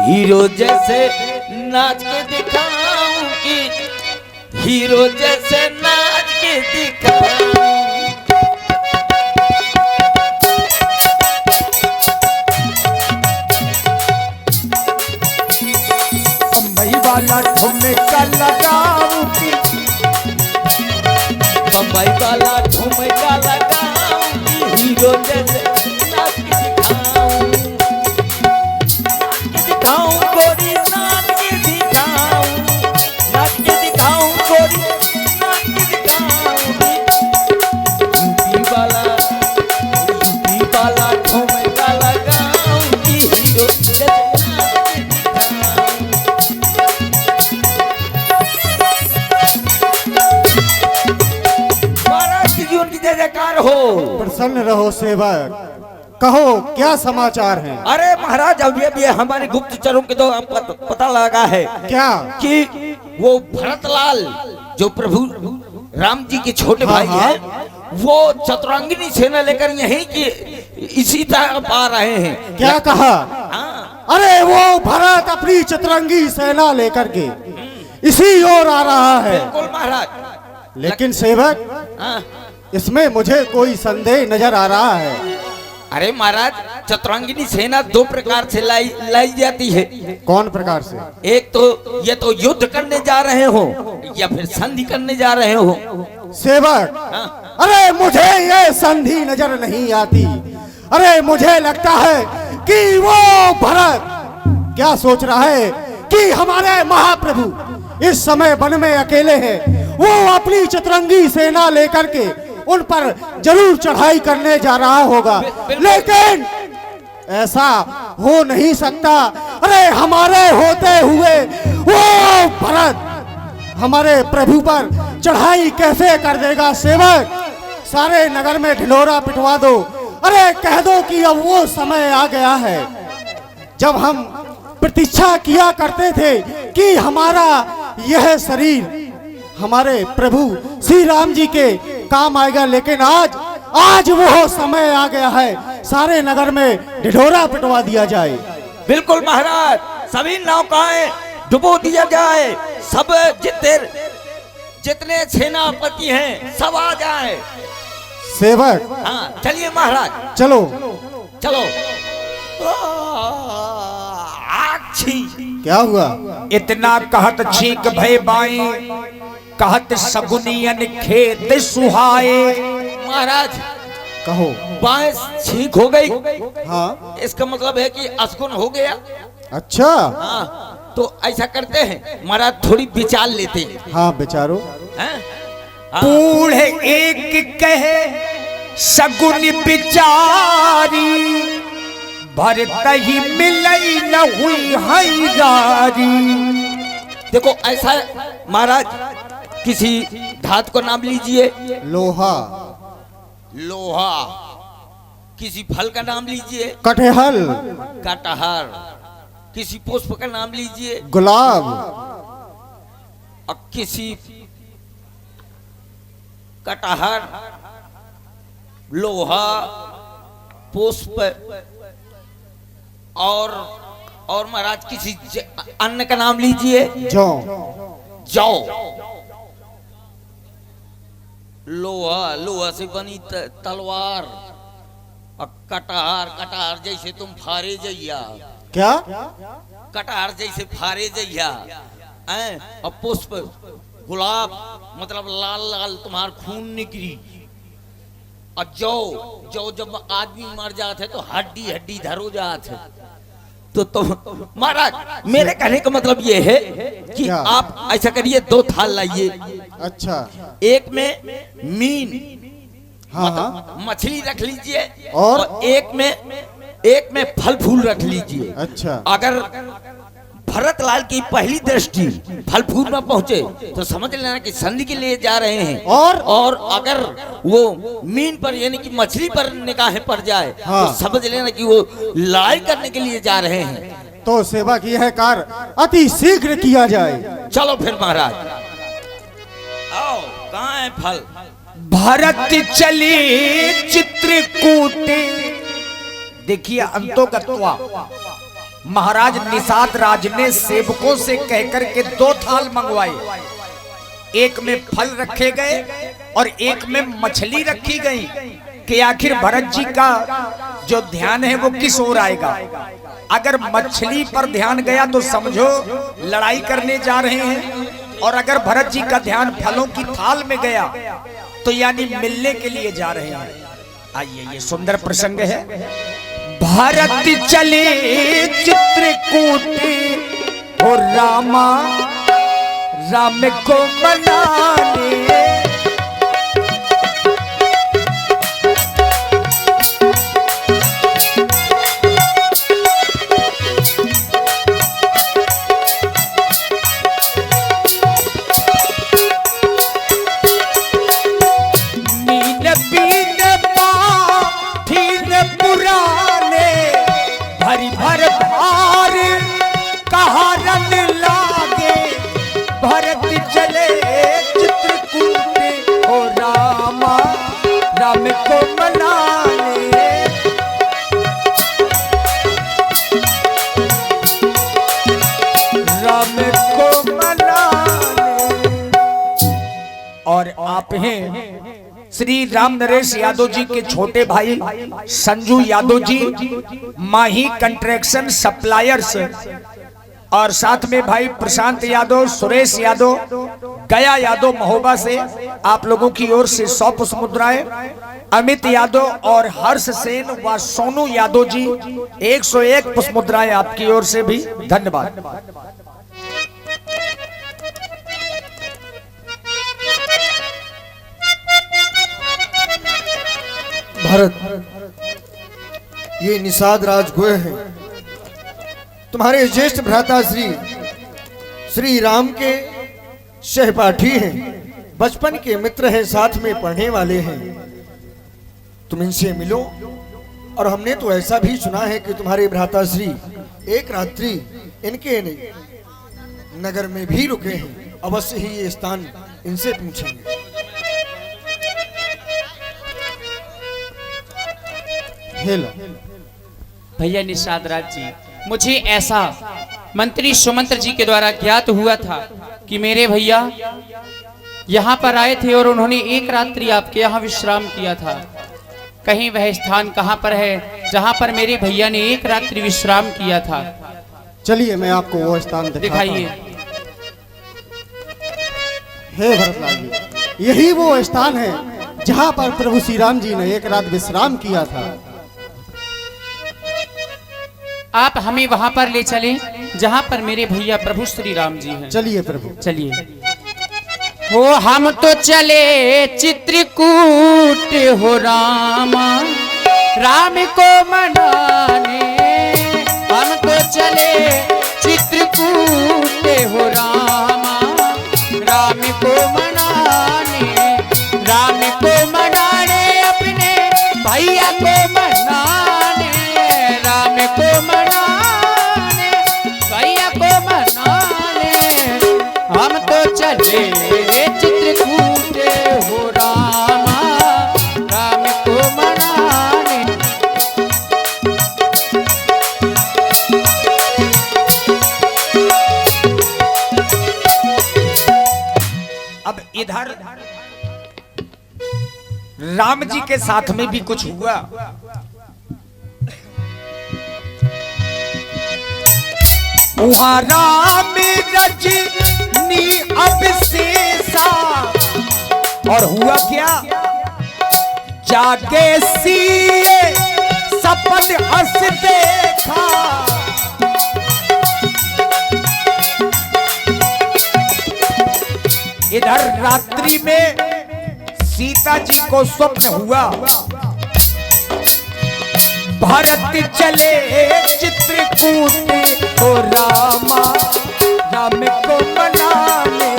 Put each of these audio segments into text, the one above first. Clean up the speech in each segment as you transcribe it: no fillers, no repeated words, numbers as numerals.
Hero जैसे नाच के दिखाऊं कि हीरो जैसे नाच के दिखाऊं। बम्बई वाला ठुमका लगाऊं कि बम्बई वाला ठुमका लगाऊं कि हीरो जैसे नाच के दिखाऊं। नाच के दिखाऊं गोरी नाच के दिखाऊं। नाच के दिखाऊं गोरी नाच के दिखाऊं। यूपी वाला ठुमका लगाऊं कि हीरो जैसे नाच के दिखाऊं। महाराज की जीवन की जय जयकार हो। प्रसन्न रहो सेवक, कहो क्या समाचार हैं? अरे महाराज अब ये हमारे गुप्तचरों के तो पता लगा है क्या? कि वो भरतलाल जो प्रभु राम जी के छोटे भाई हैं, वो चतुरंगिनी सेना लेकर यहीं की इसी तरफ आ रहे हैं। क्या कहा? हाँ। अरे वो भरत अपनी चतुरंगी सेना लेकर के इसी ओर आ रहा है। बिल्कुल महाराज। लेकिन सेवक, हाँ। इसमें मुझे कोई संदेह नजर आ रहा है। अरे महाराज चतुरंगिनी सेना दो प्रकार से लाई जाती है। कौन प्रकार से? एक तो ये तो युद्ध करने जा रहे हो या फिर संधि करने जा रहे हो। सेवक, हाँ। अरे मुझे ये संधि नजर नहीं आती। अरे मुझे लगता है कि वो भरत क्या सोच रहा है कि हमारे महाप्रभु इस समय वन में अकेले हैं। वो अपनी चतुरंगी सेना लेकर के उन पर जरूर चढ़ाई करने जा रहा होगा, लेकिन ऐसा हो नहीं सकता। अरे हमारे होते हुए वो भरत हमारे प्रभु पर चढ़ाई कैसे कर देगा? सेवक, सारे नगर में ढिंढोरा पिटवा दो। अरे कह दो कि अब वो समय आ गया है जब हम प्रतीक्षा किया करते थे कि हमारा यह शरीर हमारे प्रभु श्री राम जी के काम आएगा, लेकिन आज वो समय आ गया है। सारे नगर में ढिंढोरा पिटवा दिया जाए। बिल्कुल महाराज, सभी नौकाएं डुबो दिया जाए। सब जितने सेनापति हैं सब आ जाए। सेवक, हाँ चलिए महाराज, चलो चलो। आक्षी क्या हुआ? इतना कहत छींक भय बाई, कहत सगुनियन खेत सुहाए। महाराज कहो। बाएं छींक हो गई। हाँ, इसका मतलब है कि असगुन हो गया। अच्छा। हाँ, तो ऐसा करते हैं महाराज, थोड़ी विचार लेते हैं। हाँ बेचारो। हैं? हाँ। बूढ़ एक कहे सगुन बिचारी, भरत ही मिलई न हुई हैरारी। देखो ऐसा है महाराज, किसी धातु का नाम लीजिए। लोहा। लोहा। किसी फल का नाम लीजिए। कटहल। कटहर। किसी पुष्प का नाम लीजिए। गुलाब। और किसी कटहर, लोहा, पुष्प और महाराज किसी अन्न का नाम लीजिए। जौ। जौ। लोहा, लोहा से बनी तलवार। और कटहर जैसे तुम फारे जइया। क्या? कटहर जैसे फारे जइया। और पुष्प गुलाब, मतलब लाल लाल तुम्हार खून निकली। और जौ जब आदमी मर जाते तो हड्डी हड्डी धरो जाते। तो महाराज मेरे कहने का मतलब ये है कि क्या? आप ऐसा करिए, 2 थाल लाइए। अच्छा। एक में मीन, हाँ मतलब मछली रख लीजिए। और एक में फल फूल रख लीजिए। अच्छा। अगर भरतलाल की पहली दृष्टि फल फूल में पहुंचे तो समझ लेना कि संधि के लिए जा रहे हैं। और अगर वो मीन पर यानी कि मछली पर निगाहें पड़ जाए, हाँ। तो समझ लेना कि वो लड़ाई करने के लिए जा रहे हैं। तो सेवा की है कार्य अति शीघ्र किया जाए। चलो फिर महाराज, आओ। कहाँ है फल? भरत चली चित्रकूट, देखिए अंतोगत्वा महाराज निषाद राज ने सेवकों से कहकर के 2 थाल मंगवाए। एक में फल रखे गए और एक में मछली रखी गई कि आखिर भरत जी का जो ध्यान है वो किस ओर आएगा। अगर मछली पर ध्यान गया तो समझो लड़ाई करने जा रहे हैं, और अगर भरत जी का ध्यान फलों की थाल में गया तो यानी मिलने के लिए जा रहे हैं। आइए ये सुंदर प्रसंग है। भारत चले चित्रकूट हो रामा राम को मनाने, नील बीन पाठीन पुराने, भरी भर भार कहारन लागे, भरत चले चित्रकूट हो रामा राम को मनाने, राम को मनाने। और आप हैं श्री राम नरेश यादव जी के छोटे भाई संजू यादव जी, माही कंट्रैक्शन सप्लायर्स, और साथ में भाई प्रशांत यादव, सुरेश यादव, गया यादव महोबा से आप लोगों की ओर से 100 पुष्प मुद्राएं, अमित यादव और हर्ष सेन व सोनू यादव जी 101 पुष्प मुद्राएं आपकी ओर से भी धन्यवाद। भरत, ये निषाद राज गोय हैं, तुम्हारे ज्येष्ठ भ्राता श्री राम के सहपाठी हैं, बचपन के मित्र हैं, साथ में पढ़ने वाले हैं। तुम इनसे मिलो। और हमने तो ऐसा भी सुना है कि तुम्हारे भ्राता श्री एक रात्रि इनके नगर में भी रुके हैं। अवश्य ही ये स्थान इनसे पूछेंगे। भैया निषाद राज जी, मुझे ऐसा मंत्री सुमंत्र जी के द्वारा ज्ञात हुआ था कि मेरे भैया यहाँ पर आए थे और उन्होंने एक रात्रि आपके यहाँ विश्राम किया था। कहीं वह स्थान कहाँ पर है जहाँ पर मेरे भैया ने एक रात्रि विश्राम किया था? चलिए मैं आपको वो स्थान दिखाइए। हे भरतलाल जी, यही वो स्थान है जहाँ पर प्रभु श्री राम जी ने एक रात विश्राम किया था। आप हमें वहां पर ले चलें जहां पर मेरे भैया प्रभु श्री राम जी हैं। चलिए प्रभु, चलिए। हो हम तो चले चित्रकूट हो रामा राम को मनाने, हम तो चले चित्रकूट हो रामा राम को मनाने, राम को मनाने अपने भैया को मनाने, राम को मनाने भैया को मनाने, हम तो चले चित्रकूट हो रामा राम को मनाने। अब इधर राम जी के साथ में भी कुछ हुआ। वहाँ राम रजनी अब शेषा, और हुआ क्या? जागे सिए सपन हंस देखा, इधर रात्रि में सीता जी को स्वप्न हुआ, भरत चले चित्रकूट हो रामा राम को मनाने,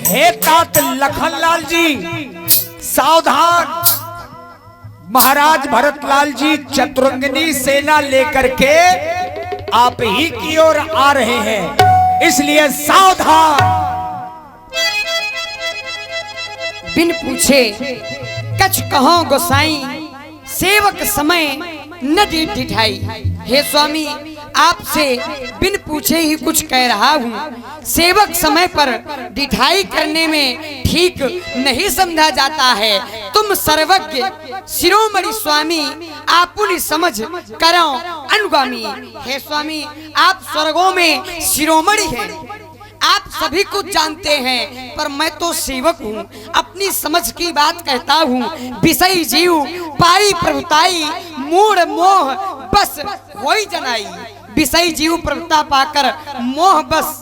हे तात लखनलाल जी सावधान, महाराज भरतलाल जी चतुरंगिनी सेना लेकर के आप ही की ओर आ रहे हैं, इसलिए सावधान। बिन पूछे कछ कहो गोसाई, सेवक समय न ढिठाई। हे स्वामी, आपसे बिन पूछे ही कुछ कह रहा हूँ। सेवक समय पर ढिठाई करने में ठीक नहीं समझा जाता है। तुम सर्वज्ञ शिरोमणि स्वामी, आपुनि समझ करो अनुगामी। हे स्वामी, आप स्वर्गों में शिरोमणि हैं, आप सभी कुछ जानते हैं, पर मैं तो सेवक हूँ, अपनी समझ की बात कहता हूँ। विषय जीव पाई प्रभुताई, मूढ़ मोह बस होई जनाई। विषय जीव प्रभुता पाकर मोह बस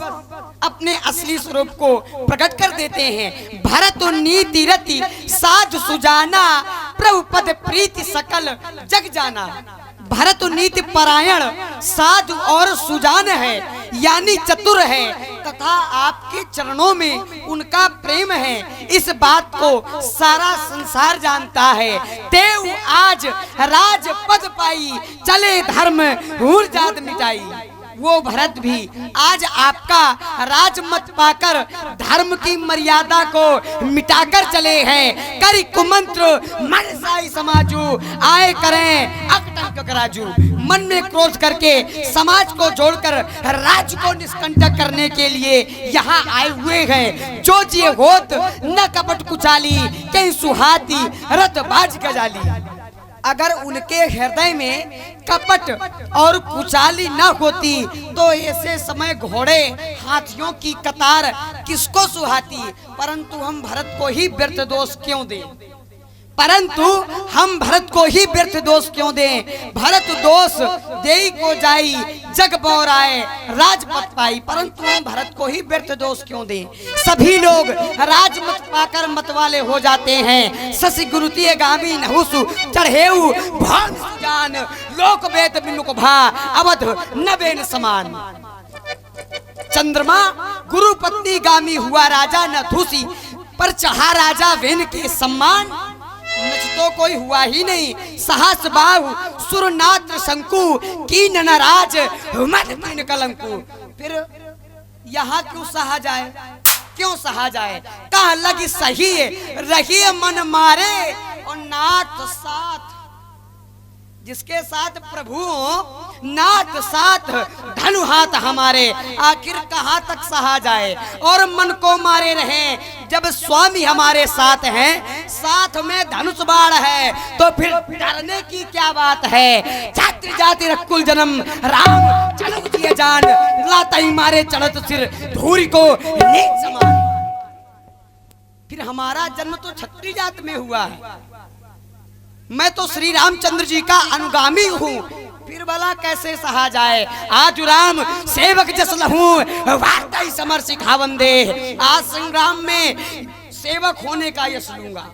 अपने असली स्वरूप को प्रकट कर देते हैं। भरत नीति रति साध सुजाना, प्रभु पद प्रीति सकल जग जाना। भरत नीति परायण साधु और सुजान है, यानी चतुर है, तथा आपके चरणों में उनका प्रेम है। इस बात को सारा संसार जानता है। देव आज राज पद पाई, चले धर्म हूर जात मिटाई। वो भरत भी आज आपका राजमत पाकर धर्म की मर्यादा को मिटाकर चले हैं। करी कुमंत्र मन साई समाजू, आए करें अकटक राजू। मन में क्रोध करके समाज को जोड़कर राज्य को निष्कंटक करने के लिए यहाँ आए हुए हैं। जो जिए होत न कपट कुचाली, कहीं सुहाती रत बाज गजाली। अगर उनके हृदय में कपट और कुचाली न होती तो ऐसे समय घोड़े हाथियों की कतार किसको सुहाती। परंतु हम भरत को ही व्यर्थ दोष क्यों दें, परंतु हम भरत को ही व्यर्थ दोष क्यों दें। भरत दोष देई को जाई, जग बौराए राजपद पाई, परंतु हम भरत को ही व्यर्थ दोष क्यों दें। सभी लोग राजमत पाकर मतवाले हो जाते हैं। शशि गुरुतीय गामी नहुसु चढ़ेऊ भान सुजान, लोक वेद बिनुक भा अवध नबेन समान। चंद्रमा गुरु पत्नी गामी हुआ राजा न थूसी, पर चढ़ा राजा वेन के सम्मान। नच तो कोई हुआ ही नहीं, साहस बाहु सुरनात्र शंकु, की नराज मत तीन कलंकु। फिर यहाँ क्यों सहा जाए, क्यों सहा जाए। कहा लगी सही रही मन मारे, और नाथ साथ जिसके साथ प्रभु नाथ साथ धनु हाथ हमारे, आखिर कहाँ तक सहा जाए। और मन को मारे रहे जब स्वामी हमारे साथ हैं, साथ में धनुष बाण है, तो फिर डरने की क्या बात है। जाति जाति रकुल जन्म राम चलत दिए जान, लाताई मारे चढ़त सिर धूरी को नीच समान। फिर हमारा जन्म तो क्षत्रिय जात में हुआ है, मैं तो श्री रामचंद्र जी का अनुगामी हूँ, फिर भला कैसे सहा जाए। आज राम सेवक जस लहूं, वार्ता समर सिखावन दे। आज संग्राम में सेवक होने का यश लूंगा,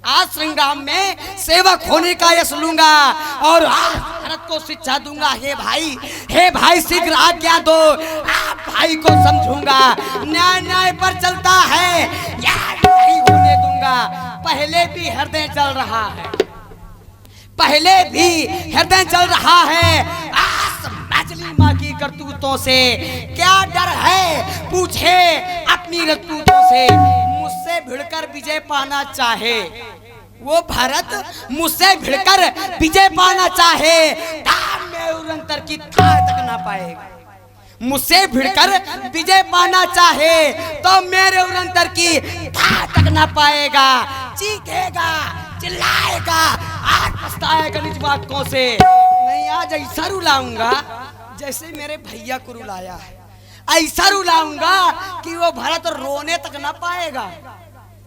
आज संग्राम में सेवक होने का यश लूंगा, और आज भारत को शिक्षा दूंगा। हे भाई शीघ्र आज्ञा दो, आप भाई को समझूंगा। न्याय न्याय पर चलता है, यार नहीं होने दूंगा। पहले भी हृदय चल रहा है, पहले भी हृदय चल रहा है। मछली माँ की करतूतों से क्या डर है, पूछे अपनी रतूतों से। मुझसे भिड़कर विजय पाना चाहे वो भरत, मुझसे भिड़कर विजय पाना चाहे, धाम में उरंतर की थाह तक ना पाएगा। मुझसे भिड़कर विजय पाना चाहे तो मेरे उरंतर की थाह तक ना पाएगा। चीखेगा चिल्लाएगा, आज पछताएगा निज बातों से। नहीं, आज ऐसा रुलाऊंगा जैसे मेरे भैया को रुलाया है, ऐसा रुलाऊंगा कि वो भरत रोने तक ना पाएगा।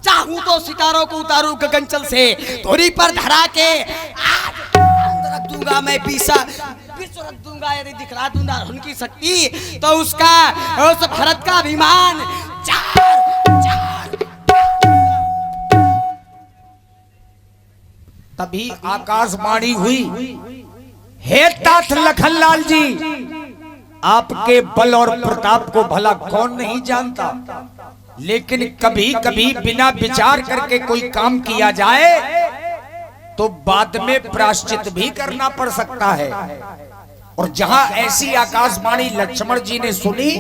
चाहूं तो सितारों को उतारूं गगनचल से, धोरी पर धरा के आज रख दूंगा मैं विश्व रख दूंगा। यदि दिखला दूंगा उनकी शक्ति तो उसका उस भरत का अभिमान चार तभी आकाशवाणी हुई, हे तात लखनलाल जी, आपके बल और प्रताप को भला कौन नहीं जानता, लेकिन कभी कभी बिना विचार करके कोई काम किया जाए तो बाद में प्रायश्चित भी करना पड़ सकता है। और जहां ऐसी आकाशवाणी लक्ष्मण जी ने सुनी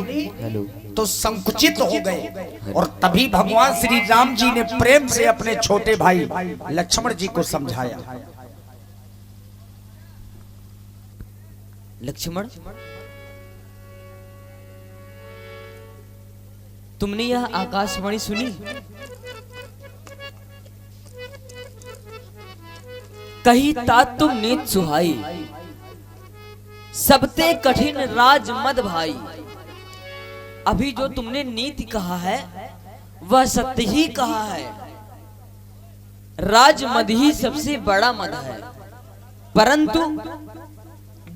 तो संकुचित हो गए। और तभी भगवान श्री राम जी ने प्रेम से अपने छोटे भाई लक्ष्मण जी को समझाया। लक्ष्मण, तुमने यह आकाशवाणी सुनी? कही तात तुम नीत सुहाई, सबते कठिन राज मद भाई। अभी जो तुमने नीति कहा है वह सत्य ही कहा है। राज मद ही सबसे बड़ा मद है, परंतु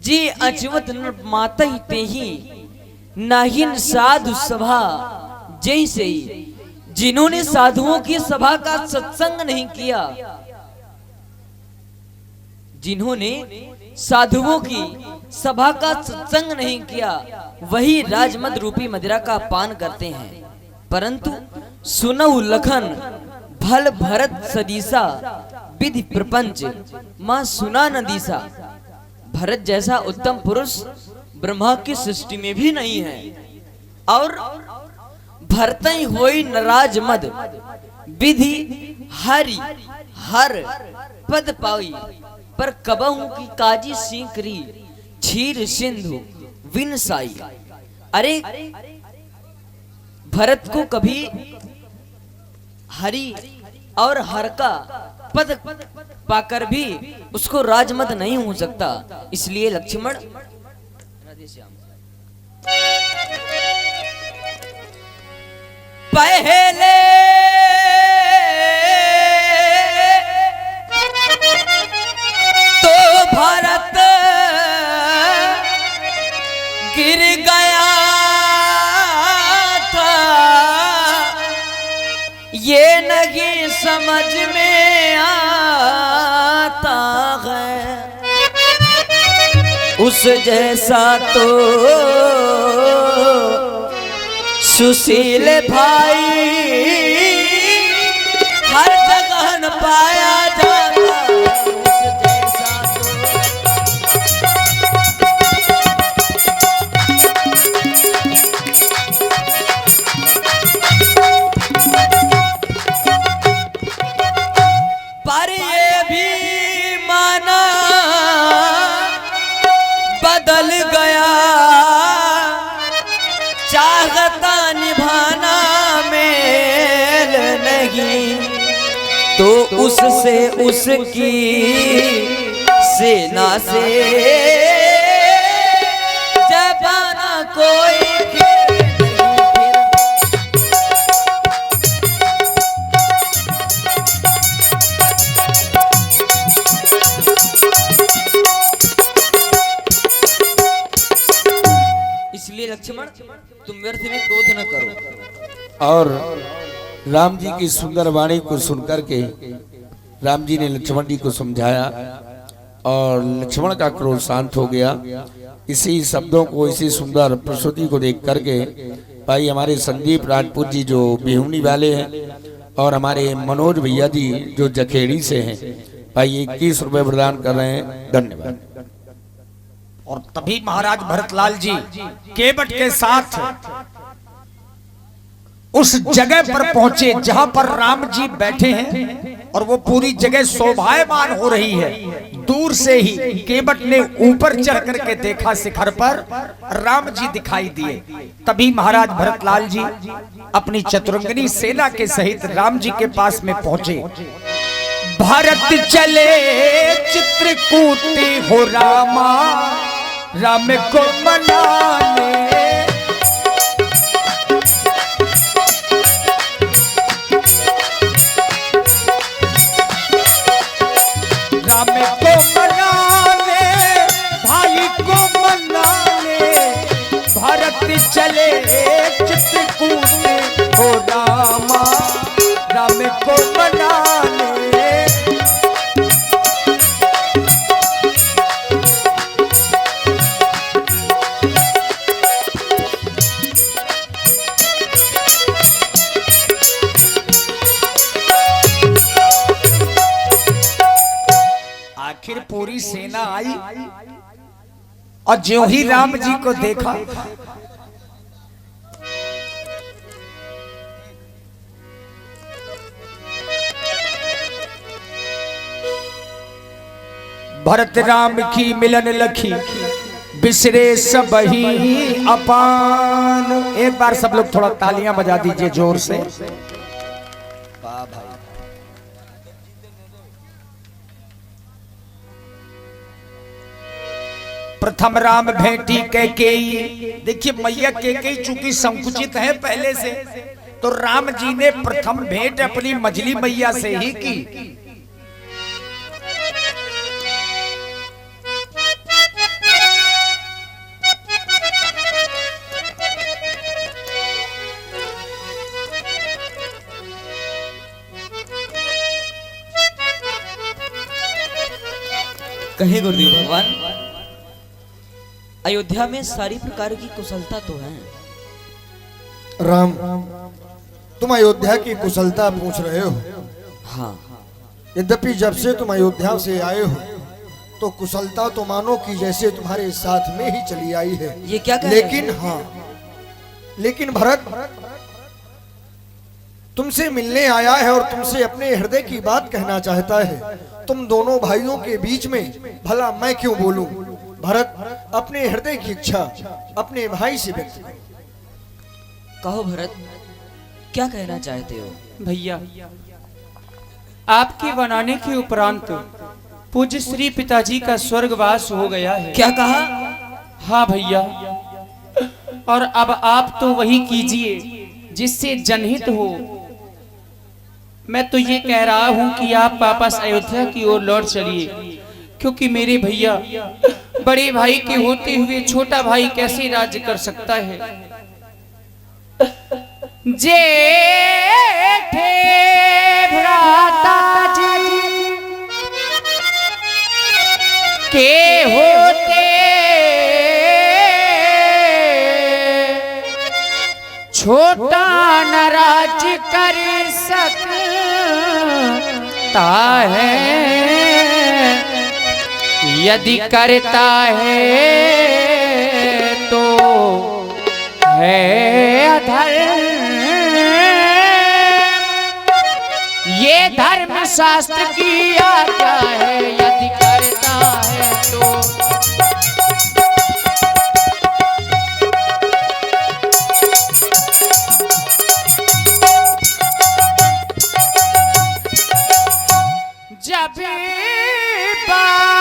जे अचवत माता ही ते ही नाहिन साधु सभा जैसे ही। जिन्होंने साधुओं की सभा का सत्संग नहीं किया, जिन्होंने साधुओं की सभा का सत्संग नहीं किया, वही राजमद रूपी मदिरा का पान करते हैं। परंतु सुनऊ लखन भल भरत सदीसा, विधि प्रपंच मां सुना न दीसा। भरत जैसा उत्तम पुरुष ब्रह्मा की सृष्टि में भी नहीं है। और भरतई होई नराज मद, विधि हरि हर पद पाई। पर कबहू की काजी सीकरी, क्षीर सिंधु विनसाई। अरे भरत को कभी हरि और हर का पद पाकर भी उसको राजमद नहीं हो सकता। इसलिए लक्ष्मण, पहले तो भारत गिर गया था, ये नहीं समझ में आता है। उस जैसा तो सुशील भाई हर जगह न पाया जाता। पर ये भी माना बदल गया, चाहता निभाना मेल नहीं, तो उससे उसकी सेना से जबाना कोई लक्ष्मण, तुम व्यर्थ में क्रोध न करो। और राम जी की सुंदर वाणी को सुनकर के राम जी ने लक्ष्मण जी को समझाया और लक्ष्मण का क्रोध शांत हो गया। इसी शब्दों को, इसी सुंदर प्रस्तुति को देख करके भाई हमारे संदीप राजपूत जी जो बिहुनी वाले हैं और हमारे मनोज भैया जी जो जखेड़ी से हैं, भाई 21 रुपए प्रदान कर रहे हैं। धन्यवाद। और तभी महाराज भरतलाल जी केवट के साथ उस जगह पर पहुंचे जहां पर राम जी बैठे हैं और वो पूरी जगह शोभायमान हो रही है। दूर से ही केवट ने ऊपर चढ़ करके देखा, शिखर पर राम जी दिखाई दिए। तभी महाराज भरतलाल जी अपनी चतुरंगिनी सेना के सहित राम जी के पास में पहुंचे। भारत चले चित्रकूटी हो रामा, राम को मनाने। राम को मनाने, भाई को मनाने, भारत चले चित्रकूट हो रामा, राम को मनाने। आखिर पूरी सेना आई और ज्यों ही राम जी को देखा भरत राम की मिलन लखी बिसरे सब ही अपान। एक बार सब लोग थोड़ा तालियां बजा दीजिए जोर से। वाह भाई। प्रथम राम भेंटी कैकेयी। देखिए मैया कैकेयी चूंकि संकुचित है पहले से, तो राम जी ने प्रथम भेंट अपनी मझली मैया से ही की। कहे गुरुदेव भगवान, अयोध्या में सारी प्रकार की कुशलता तो है। राम, तुम अयोध्या की कुशलता पूछ रहे हो। हाँ, यद्यपि जब से तुम अयोध्या से आए हो तो कुशलता तो मानो कि जैसे तुम्हारे साथ में ही चली आई है। ये क्या कह रहे लेकिन हाँ, लेकिन भरत तुमसे मिलने आया है और तुमसे अपने हृदय की बात कहना चाहता है। तुम दोनों भाइयों के बीच में भला मैं क्यों बोलूं? भरत, अपने हृदय की इच्छा अपने भाई से व्यक्त करो। कहो भरत, क्या कहना चाहते हो? भैया, आपके बनाने के उपरांत पूज्य श्री पिताजी का स्वर्गवास हो गया है। क्या कहा? हाँ भैया, और अब आप तो वही कीजिए जिससे जनहित हो। मैं तो ये कह रहा हूँ कि आप वापस अयोध्या की ओर लौट चलिए, क्योंकि मेरे भैया बड़े भाई के होते हुए छोटा भाई कैसे राज्य कर सकता है। जेठे भ्राता जी के होते छोटा न राज्य कर सकता है, यदि करता है तो है अधर्म। ये धर्म शास्त्र की आज्ञा है, यदि करता है तो। जब बात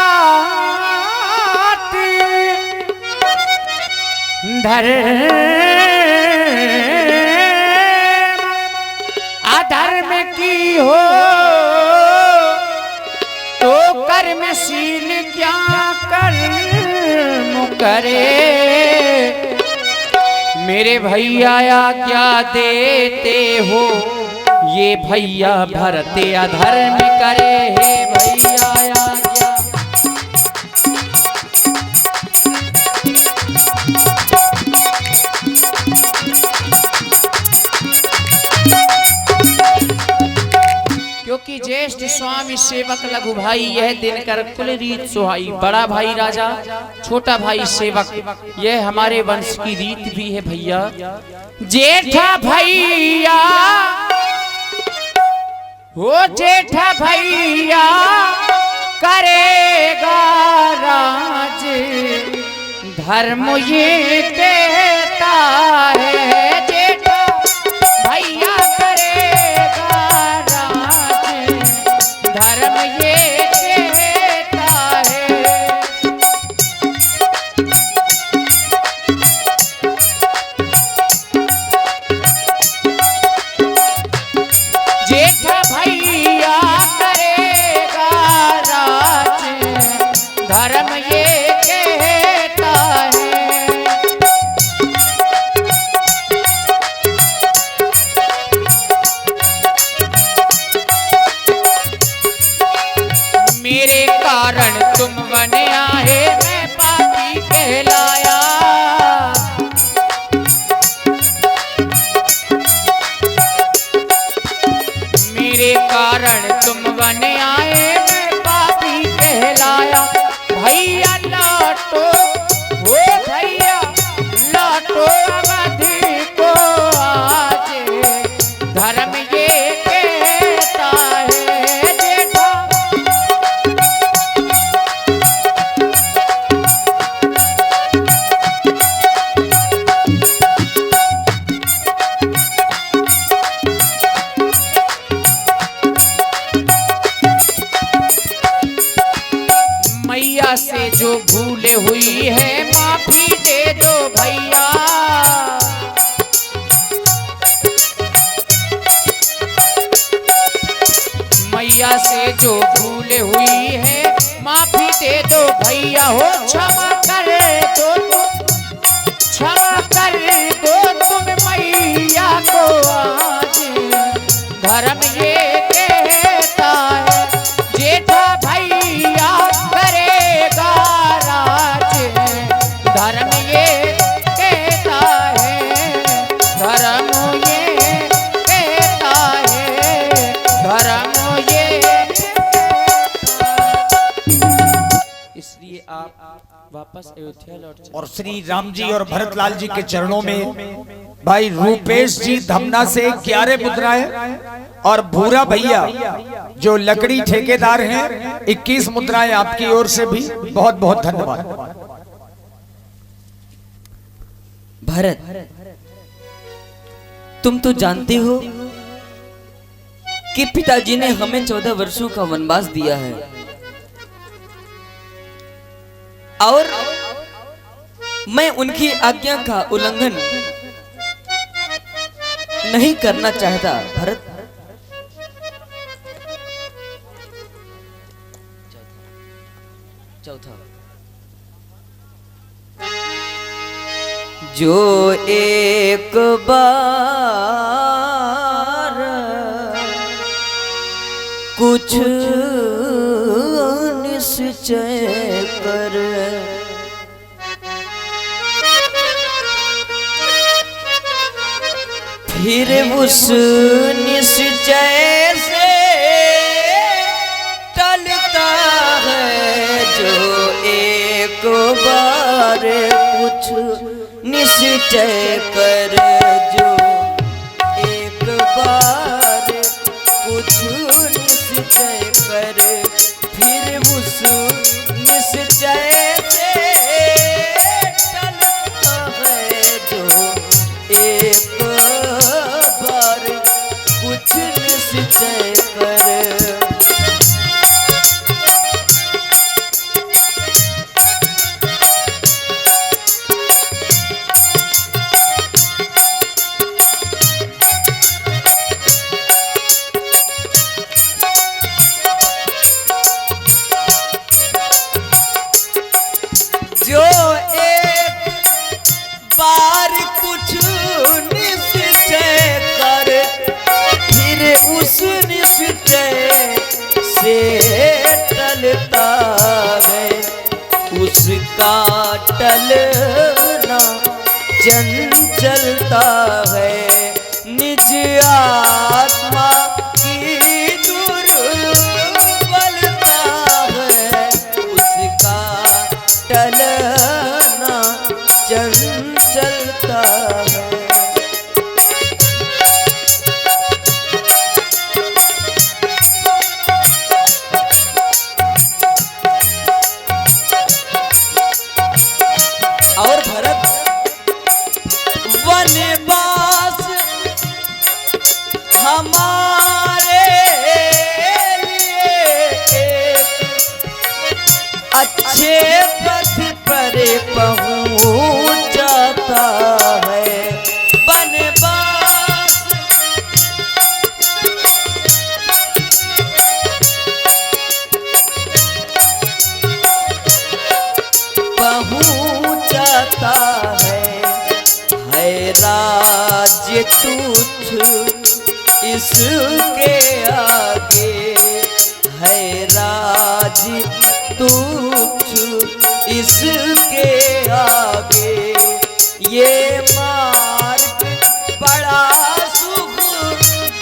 अधर्म की हो तो कर्मशील क्या कर्म करे। मेरे भैया क्या देते हो, ये भैया भरते अधर्म करे। हे भैया क्या क्योंकि ज्येष्ठ स्वामी सेवक लघु भाई यह दिन कर कुल रीत सुहाई। बड़ा भाई राजा, छोटा भाई सेवक, यह हमारे वंश की रीत भी है भैया। जेठा भैया हो, जेठा भैया करेगा राज, धर्म ये कहता है। जेठा भैया करेगा राज, धर्म ये कहता है। जेठा भैया करेगा राज, धर्म ये कहता है। मेरे कारण तुम बने आए, मैं पापी कहलाया। मेरे कारण तुम बने आए, मैं पापी कहलाया। भैया लौटो, ओ भैया लौटो अवधि को आज, धर्म ये कहता है। जेठा जो भूल हुई है माफी दे दो भैया। मैया से जो भूल हुई है माफी दे दो भैया। हो क्षमा कर दो, क्षमा कर दो तुम मैया को आज। धर्म ये कहता है जेठा भैया करेगा राज। धर्म ये कहता है, धर्म ये कहता है, धर्म ये। इसलिए आप वापस अयोध्या लौट जाओ। और श्री राम जी और भरत लाल जी के चरणों में भाई रूपेश जी धमना से 11 मुद्राएं और भूरा भैया जो लकड़ी ठेकेदार हैं 21 मुद्राएं आपकी ओर से भी बहुत बहुत धन्यवाद। भरत, तुम तो जानते हो कि पिताजी ने हमें 14 वर्षों का वनवास दिया है और मैं उनकी आज्ञा का उल्लंघन नहीं करना चाहता। भरत, चौथा, जो एक बार कुछ निश्चय कर, फिर उस निश्चय से टलता है। जो एक बार कुछ निश्चय कर, जो एक बार कुछ निश्चय कर, फिर उस निश्चय से टलता है। जो एक बार कुछ निश्चय कर। जो एक बार कुछ निश्चय कर, फिर उस निश्चय से टलता है। उसका टलना चंचलता है। निज आत्मा की दुर्बलता है। उसका टलना चंचलता है। और भरत, वनवास हमारे लिए एक अच्छे पथ पर पहुंच जाता है। वनवास पहुंच जाता है राज्य तुच्छ इसके आगे, है राज्य तुच्छ इसके आगे। ये मार्ग बड़ा सुख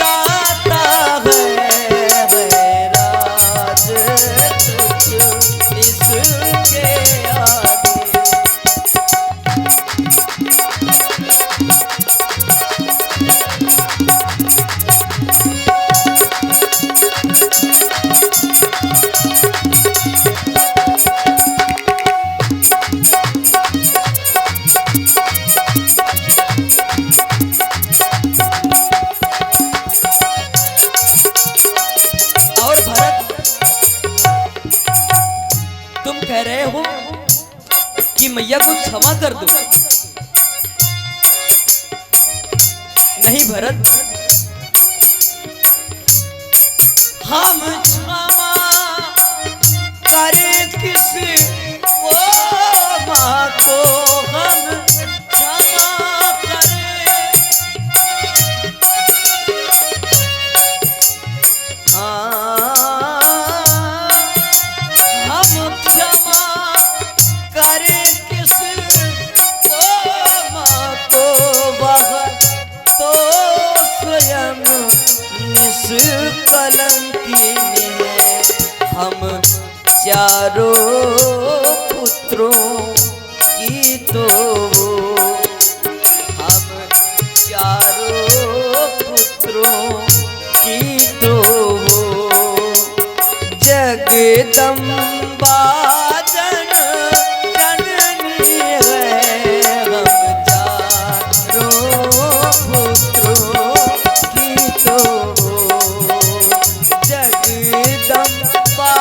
दाता है राज्य तुच्छ इसके आगे। कह रहे हो कि मैया को क्षमा कर दो। नहीं भरत, हम क्षमा करे किस को माँ को, हम क्षमा करे हम क्षमा करे किस को माँ को, वह तो स्वयं निष्कलंकी है। हम चारों पुत्रों की तो हम चारों पुत्रों की तो जगदम्बा जन जननी है। हम चारों पुत्रों की तो जगदम्बा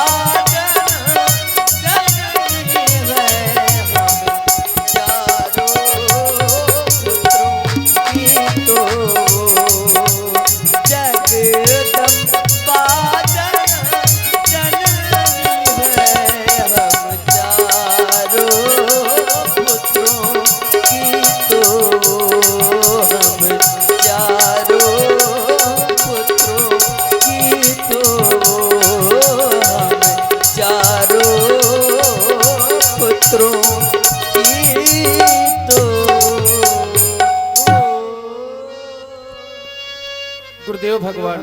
गुरुदेव भगवान,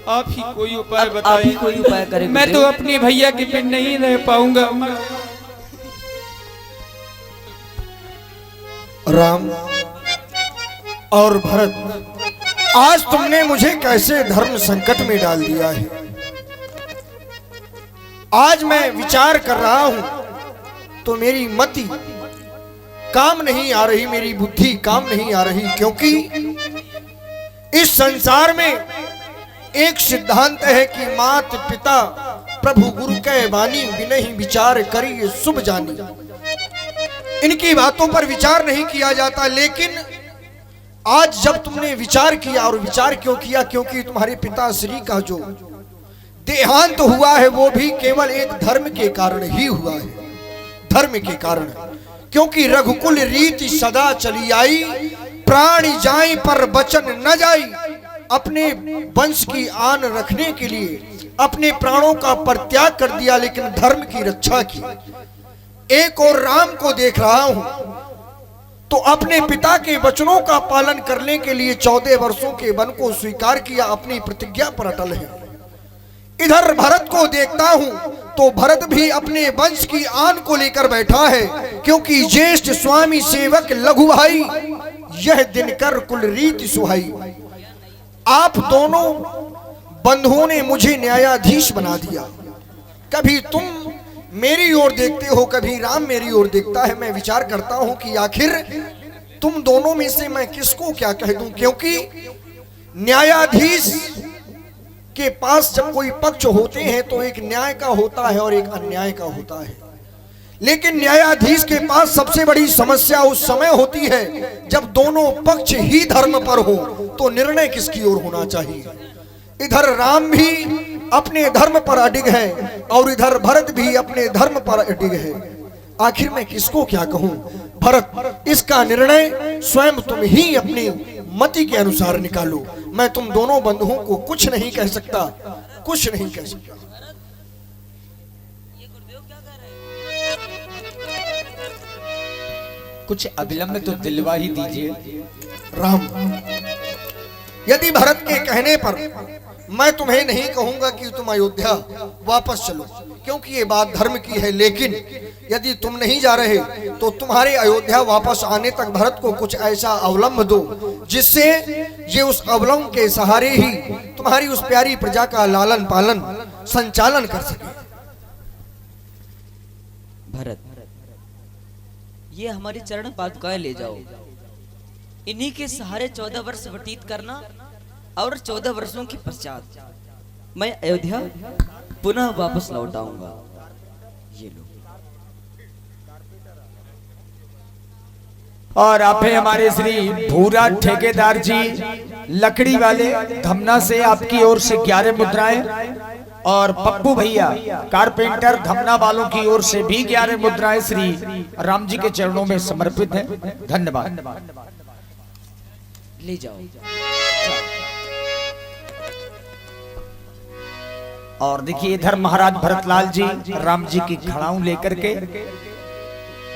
आप ही कोई उपाय आप ही बताइए। कोई उपाय करें मैं तो अपने भैया के बिन नहीं रह पाऊंगा। राम और भरत, आज तुमने मुझे कैसे धर्म संकट में डाल दिया है। आज मैं विचार कर रहा हूं तो मेरी मति काम नहीं आ रही, मेरी बुद्धि काम नहीं आ रही, क्योंकि इस संसार में एक सिद्धांत है कि मात पिता प्रभु गुरु के वाणी बिनहि विचार करिए शुभ जानी। इनकी बातों पर विचार नहीं किया जाता, लेकिन आज जब तुमने विचार किया, और विचार क्यों किया, क्योंकि तुम्हारे पिता श्री का जो देहांत हुआ है वो भी केवल एक धर्म के कारण ही हुआ है। धर्म के कारण, क्योंकि रघुकुल रीति सदा चली आई, प्राण जाए पर वचन न जाई। अपने वंश की आन रखने के लिए अपने प्राणों का परित्याग कर दिया, लेकिन धर्म की रक्षा की। एक और राम को देख रहा हूं तो अपने पिता के वचनों का पालन करने के लिए 14 वर्षों के वन को स्वीकार किया, अपनी प्रतिज्ञा पर अटल है। इधर भरत को देखता हूं तो भरत भी अपने वंश की आन को लेकर बैठा है, क्योंकि ज्येष्ठ स्वामी सेवक लघु भाई, यह दिनकर कुल रीति सुहाई। आप दोनों बंधुओं ने मुझे न्यायाधीश बना दिया। कभी तुम मेरी ओर देखते हो, कभी राम मेरी ओर देखता है। मैं विचार करता हूं कि आखिर तुम दोनों में से मैं किसको क्या कह दूं, क्योंकि न्यायाधीश के पास जब कोई पक्ष होते हैं तो एक न्याय का होता है और एक अन्याय का होता है। लेकिन न्यायाधीश के पास सबसे बड़ी समस्या उस समय होती है जब दोनों पक्ष ही धर्म पर हो, तो निर्णय किसकी ओर होना चाहिए। इधर राम भी अपने धर्म पर अडिग है और इधर भरत भी अपने धर्म पर अडिग है। आखिर मैं किसको क्या कहूं। भरत, इसका निर्णय स्वयं तुम ही अपनी मति के अनुसार निकालो। मैं तुम दोनों बंधुओं को कुछ नहीं कह सकता, कुछ नहीं कह सकता। कुछ अविलंब तो दिलवा ही दीजिए। राम, यदि भरत के कहने पर मैं तुम्हें नहीं कहूंगा कि तुम अयोध्या वापस चलो, क्योंकि ये बात धर्म की है, लेकिन यदि तुम नहीं जा रहे तो तुम्हारे अयोध्या वापस आने तक भरत को कुछ ऐसा अवलंब दो जिससे ये उस अवलंब के सहारे ही तुम्हारी उस प्यारी प्रजा का लालन पालन संचालन कर सके। भरत, ये हमारी चरण पादुकाएं ले जाओ। इन्हीं के सहारे 14 वर्ष व्यतीत करना और 14 वर्षों के पश्चात मैं अयोध्या पुनः वापस लौट आऊंगा। ये लो। और आप हैं हमारे श्री भूरा ठेकेदार जी लकड़ी वाले धमना से, आपकी ओर से 11 मुद्राएं, और पप्पू भैया कारपेंटर धमना वालों की ओर से भी 11 मुद्राएं श्री राम जी के चरणों में समर्पित हैं। धन्यवाद। ले जाओ। और देखिए इधर महाराज भरतलाल जी राम जी की खड़ाऊ लेकर के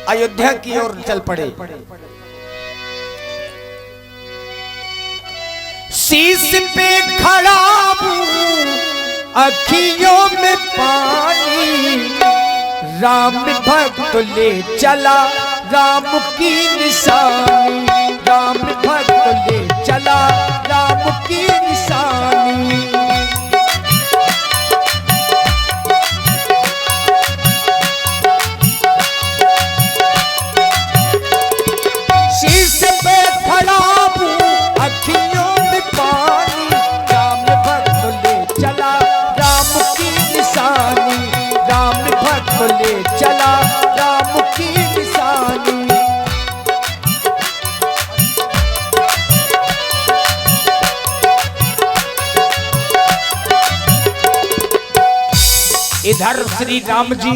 अयोध्या की ओर चल पड़े। शीश पे खड़ा हूँ अखियों में पानी, राम भक्त ले चला राम की निशानी, राम भक्त ले चला राम की निशानी। शीश पे खड़ा हूँ अखियों में पानी, राम भक्त ले चला राम की निशानी, राम भक्त ले चला राम की निशानी। इधर श्री राम जी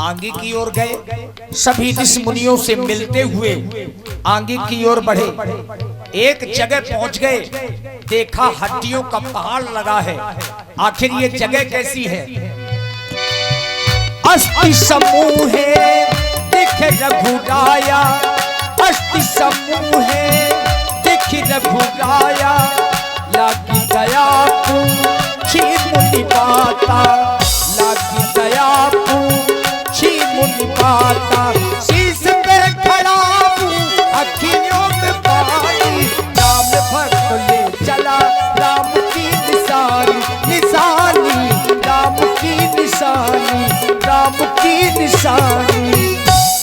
आगे की ओर गए, सभी ऋषि मुनियों से मिलते हुए आगे की ओर बढ़े। एक जगह पहुंच गए, देखा हड्डियों का पहाड़ लगा है। आखिर ये जगह कैसी है? अस्थि समूह है देखे रघुराया, अस्थि समूह है देखे रघुराया, लागी दया पूछी मुनि माता, लागी दया पूछी मुनि माता।